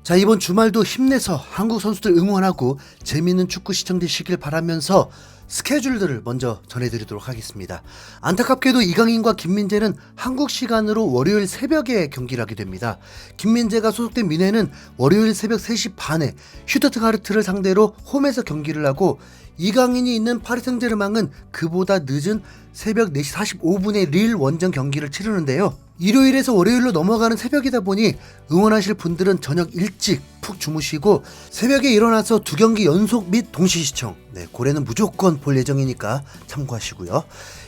자, 이번 주말도 힘내서 한국 선수들 응원하고 재미있는 축구 시청되시길 바라면서 스케줄들을 먼저 전해드리도록 하겠습니다. 안타깝게도 이강인과 김민재는 한국 시간으로 월요일 새벽에 경기를 하게 됩니다. 김민재가 소속된 민해는 월요일 새벽 3시 반에 슈투트가르트를 상대로 홈에서 경기를 하고, 이강인이 있는 파리 생제르맹은 그보다 늦은 새벽 4시 45분에 릴 원정 경기를 치르는데요. 일요일에서 월요일로 넘어가는 새벽이다 보니 응원하실 분들은 저녁 일찍 푹 주무시고 새벽에 일어나서 두 경기 연속 및 동시 시청, 고래는 무조건 볼 예정이니까 참고하시고요.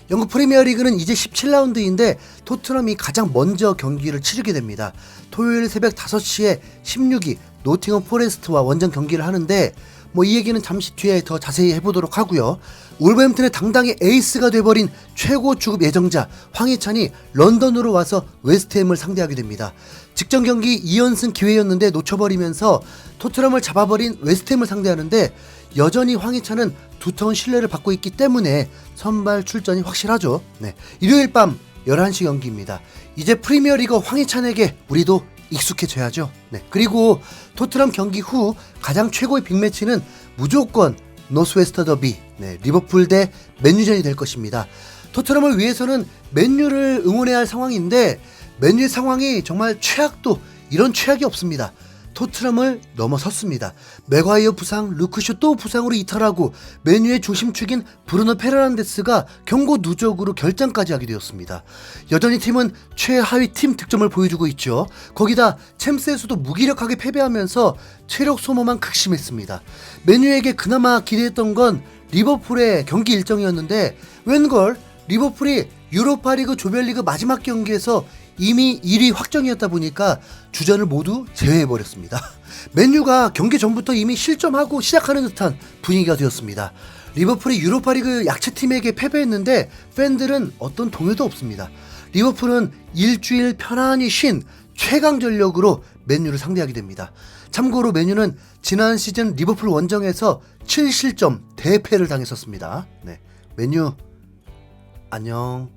영국 프리미어리그는 이제 17라운드인데 토트넘이 가장 먼저 경기를 치르게 됩니다. 토요일 새벽 5시에 16위 노팅엄 포레스트와 원정 경기를 하는데, 이 얘기는 잠시 뒤에 더 자세히 해보도록 하고요. 울버햄튼의 당당히 에이스가 돼버린 최고 주급 예정자 황희찬이 런던으로 와서 웨스트햄을 상대하게 됩니다. 직전 경기 2연승 기회였는데 놓쳐버리면서 토트넘을 잡아버린 웨스트햄을 상대하는데, 여전히 황희찬은 두터운 신뢰를 받고 있기 때문에 선발 출전이 확실하죠. 일요일 밤 11시 경기입니다. 이제 프리미어리거 황희찬에게 우리도 익숙해져야죠. 그리고 토트넘 경기 후 가장 최고의 빅매치는 무조건 노스웨스터 더비, 리버풀 대 맨유전이 될 것입니다. 토트넘을 위해서는 맨유를 응원해야 할 상황인데, 맨유의 상황이 정말 최악도 이런 최악이 없습니다. 토트넘을 넘어섰습니다. 맥과이어 부상, 루크쇼 또 부상으로 이탈하고 맨유의 중심축인 브루노 페르난데스가 경고 누적으로 결장까지 하게 되었습니다. 여전히 팀은 최하위 팀 득점을 보여주고 있죠. 거기다 챔스에서도 무기력하게 패배하면서 체력 소모만 극심했습니다. 맨유에게 그나마 기대했던 건 리버풀의 경기 일정이었는데, 웬걸 리버풀이 유로파리그 조별리그 마지막 경기에서 이미 1위 확정이었다 보니까 주전을 모두 제외해버렸습니다. 맨유가 경기 전부터 이미 실점하고 시작하는 듯한 분위기가 되었습니다. 리버풀이 유로파리그 약체팀에게 패배했는데 팬들은 어떤 동요도 없습니다. 리버풀은 일주일 편안히 쉰 최강 전력으로 맨유를 상대하게 됩니다. 참고로 맨유는 지난 시즌 리버풀 원정에서 7실점 대패를 당했었습니다. 맨유 안녕.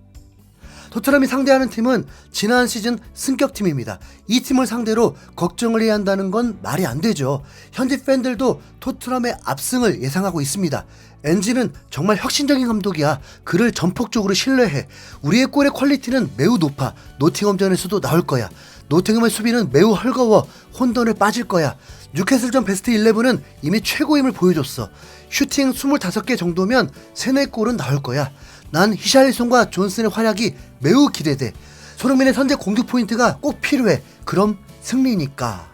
토트넘이 상대하는 팀은 지난 시즌 승격팀입니다. 이 팀을 상대로 걱정을 해야 한다는 건 말이 안 되죠. 현지 팬들도 토트넘의 압승을 예상하고 있습니다. 엔지는 정말 혁신적인 감독이야. 그를 전폭적으로 신뢰해. 우리의 골의 퀄리티는 매우 높아. 노팅엄전에서도 나올 거야. 노팅엄의 수비는 매우 헐거워. 혼돈에 빠질 거야. 뉴캐슬전 베스트 11은 이미 최고임을 보여줬어. 슈팅 25개 정도면 3-4골은 나올 거야. 난 히샬리송과 존슨의 활약이 매우 기대돼. 손흥민의 선제 공격 포인트가 꼭 필요해. 그럼 승리니까.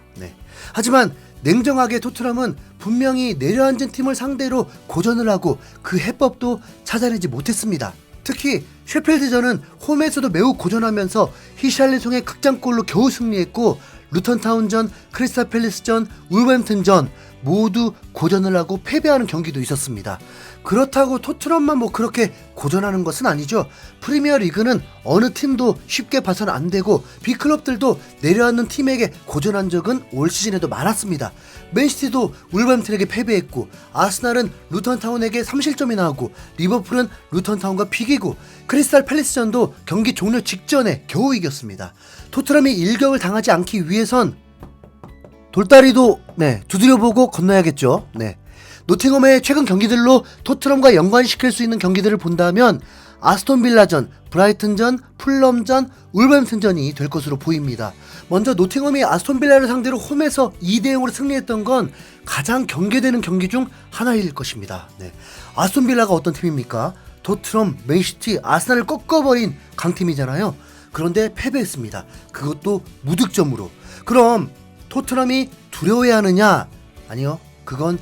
하지만 냉정하게 토트넘은 분명히 내려앉은 팀을 상대로 고전을 하고 그 해법도 찾아내지 못했습니다. 특히 셰필드전은 홈에서도 매우 고전하면서 히샬리송의 극장골로 겨우 승리했고, 루턴타운전, 크리스탈 팰리스전, 울버햄튼전 모두 고전을 하고 패배하는 경기도 있었습니다. 그렇다고 토트넘만 그렇게 고전하는 것은 아니죠. 프리미어 리그는 어느 팀도 쉽게 봐서는 안 되고 빅클럽들도 내려앉는 팀에게 고전한 적은 올 시즌에도 많았습니다. 맨시티도 울버햄튼에게 패배했고, 아스날은 루턴타운에게 3실점이나 하고, 리버풀은 루턴타운과 비기고, 크리스탈 팰리스전도 경기 종료 직전에 겨우 이겼습니다. 토트넘이 일격을 당하지 않기 위해선 돌다리도 두드려보고 건너야겠죠. 노팅엄의 최근 경기들로 토트넘과 연관시킬 수 있는 경기들을 본다면 아스톤빌라전, 브라이튼전, 풀럼전, 울버햄튼전이 될 것으로 보입니다. 먼저 노팅엄이 아스톤빌라를 상대로 홈에서 2-0으로 승리했던 건 가장 경계되는 경기 중 하나일 것입니다. 아스톤빌라가 어떤 팀입니까? 토트넘, 맨시티, 아스날을 꺾어버린 강팀이잖아요. 그런데 패배했습니다. 그것도 무득점으로. 그럼 토트넘이 두려워해야 하느냐? 아니요, 그건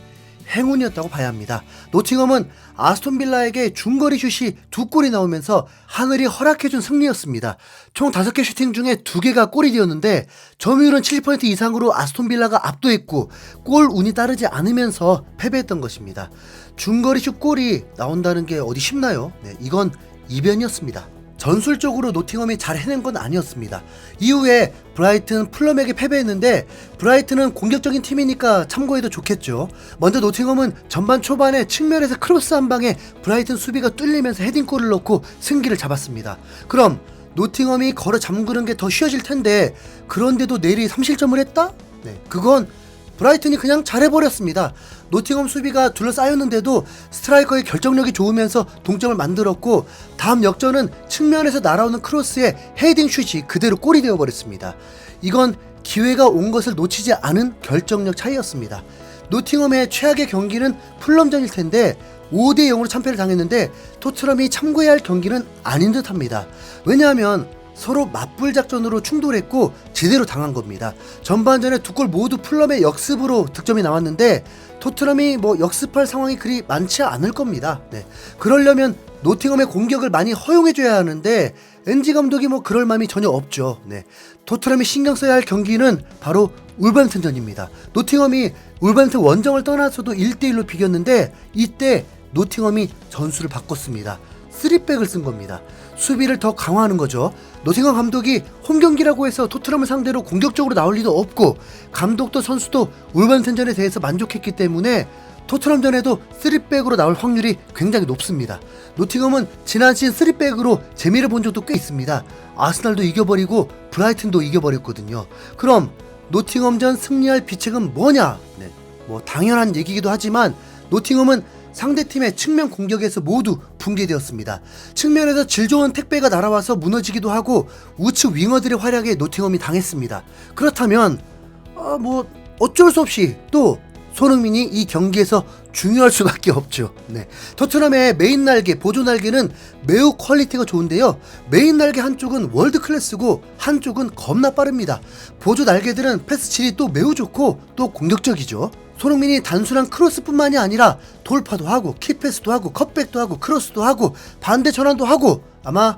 행운이었다고 봐야 합니다. 노팅엄은 아스톤빌라에게 중거리 슛이 2골이 나오면서 하늘이 허락해준 승리였습니다. 총 5개 슈팅 중에 2개가 골이 되었는데 점유율은 70% 이상으로 아스톤빌라가 압도했고, 골 운이 따르지 않으면서 패배했던 것입니다. 중거리 슛 골이 나온다는 게 어디 쉽나요? 이건 이변이었습니다. 전술적으로 노팅엄이 잘 해낸 건 아니었습니다. 이후에 브라이튼, 풀럼에게 패배했는데 브라이튼은 공격적인 팀이니까 참고해도 좋겠죠. 먼저 노팅엄은 전반 초반에 측면에서 크로스 한 방에 브라이튼 수비가 뚫리면서 헤딩골을 넣고 승기를 잡았습니다. 그럼 노팅엄이 걸어 잠그는 게 더 쉬워질 텐데, 그런데도 내리 3실점을 했다? 네, 그건 브라이튼이 그냥 잘해버렸습니다. 노팅엄 수비가 둘러싸였는데도 스트라이커의 결정력이 좋으면서 동점을 만들었고, 다음 역전은 측면에서 날아오는 크로스에 헤딩 슛이 그대로 골이 되어버렸습니다. 이건 기회가 온 것을 놓치지 않은 결정력 차이였습니다. 노팅엄의 최악의 경기는 풀럼전일 텐데 5대 0으로 참패를 당했는데 토트넘이 참고해야 할 경기는 아닌 듯합니다. 왜냐하면 서로 맞불 작전으로 충돌했고 제대로 당한 겁니다. 전반전에 두 골 모두 풀럼의 역습으로 득점이 나왔는데 토트넘이 역습할 상황이 그리 많지 않을 겁니다. 네. 그러려면 노팅엄의 공격을 많이 허용해줘야 하는데 엔지 감독이 그럴 마음이 전혀 없죠. 네. 토트넘이 신경 써야 할 경기는 바로 울버햄튼전입니다. 노팅엄이 울버햄튼 원정을 떠나서도 1대1로 비겼는데 이때 노팅엄이 전술을 바꿨습니다. 3백을 쓴 겁니다. 수비를 더 강화하는 거죠. 노팅엄 감독이 홈경기라고 해서 토트넘을 상대로 공격적으로 나올 리도 없고 감독도 선수도 울버햄튼전에 대해서 만족했기 때문에 토트넘전에도 3백으로 나올 확률이 굉장히 높습니다. 노팅엄은 지난 시즌 3백으로 재미를 본 적도 꽤 있습니다. 아스날도 이겨버리고 브라이튼도 이겨버렸거든요. 그럼 노팅엄전 승리할 비책은 뭐냐? 네, 당연한 얘기기도 하지만 노팅엄은 상대팀의 측면 공격에서 모두 붕괴되었습니다. 측면에서 질 좋은 택배가 날아와서 무너지기도 하고 우측 윙어들의 활약에 노팅엄이 당했습니다. 그렇다면 어쩔 수 없이 또 손흥민이 이 경기에서 중요할 수밖에 없죠. 네. 토트넘의 메인 날개, 보조 날개는 매우 퀄리티가 좋은데요. 메인 날개 한쪽은 월드 클래스고 한쪽은 겁나 빠릅니다. 보조 날개들은 패스 질이 또 매우 좋고 또 공격적이죠. 손흥민이 단순한 크로스뿐만이 아니라 돌파도 하고 킥패스도 하고 컷백도 하고 크로스도 하고 반대 전환도 하고 아마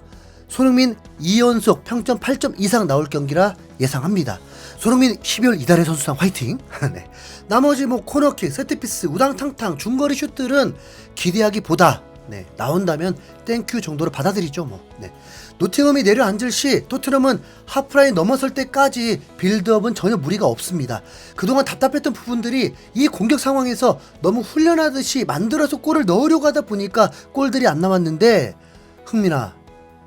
손흥민 2연속 평점 8점 이상 나올 경기라 예상합니다. 손흥민 12월 이달의 선수상 화이팅! 네. 나머지 코너킥, 세트피스, 우당탕탕, 중거리 슛들은 기대하기보다 나온다면 땡큐 정도로 받아들이죠. 네. 노팅엄이 내려앉을 시 토트넘은 하프라인 넘어설 때까지 빌드업은 전혀 무리가 없습니다. 그동안 답답했던 부분들이 이 공격 상황에서 너무 훈련하듯이 만들어서 골을 넣으려고 하다 보니까 골들이 안 나왔는데 흥민아,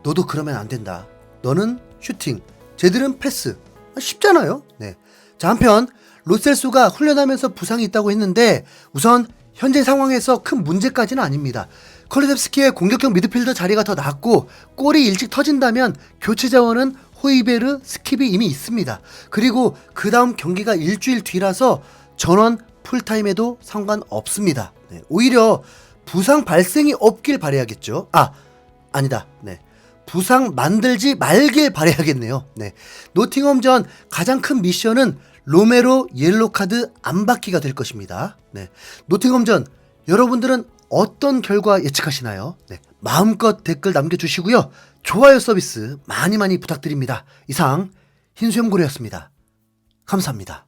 너도 그러면 안 된다. 너는 슈팅, 쟤들은 패스. 쉽잖아요. 네. 자, 한편 로셀소가 훈련하면서 부상이 있다고 했는데 우선 현재 상황에서 큰 문제까지는 아닙니다. 콜루셉스키의 공격형 미드필더 자리가 더 낫고 골이 일찍 터진다면 교체 자원은 호이베르, 스킵이 이미 있습니다. 그리고 그 다음 경기가 일주일 뒤라서 전원 풀타임에도 상관없습니다. 네. 오히려 부상 발생이 없길 바라야겠죠. 아니다. 네. 부상 만들지 말길 바라야겠네요. 네. 노팅엄전 가장 큰 미션은 로메로 옐로카드 안 받기가 될 것입니다. 네. 노팅엄전 여러분들은 어떤 결과 예측하시나요? 네. 마음껏 댓글 남겨주시고요. 좋아요 서비스 많이 부탁드립니다. 이상 흰수염고래였습니다. 감사합니다.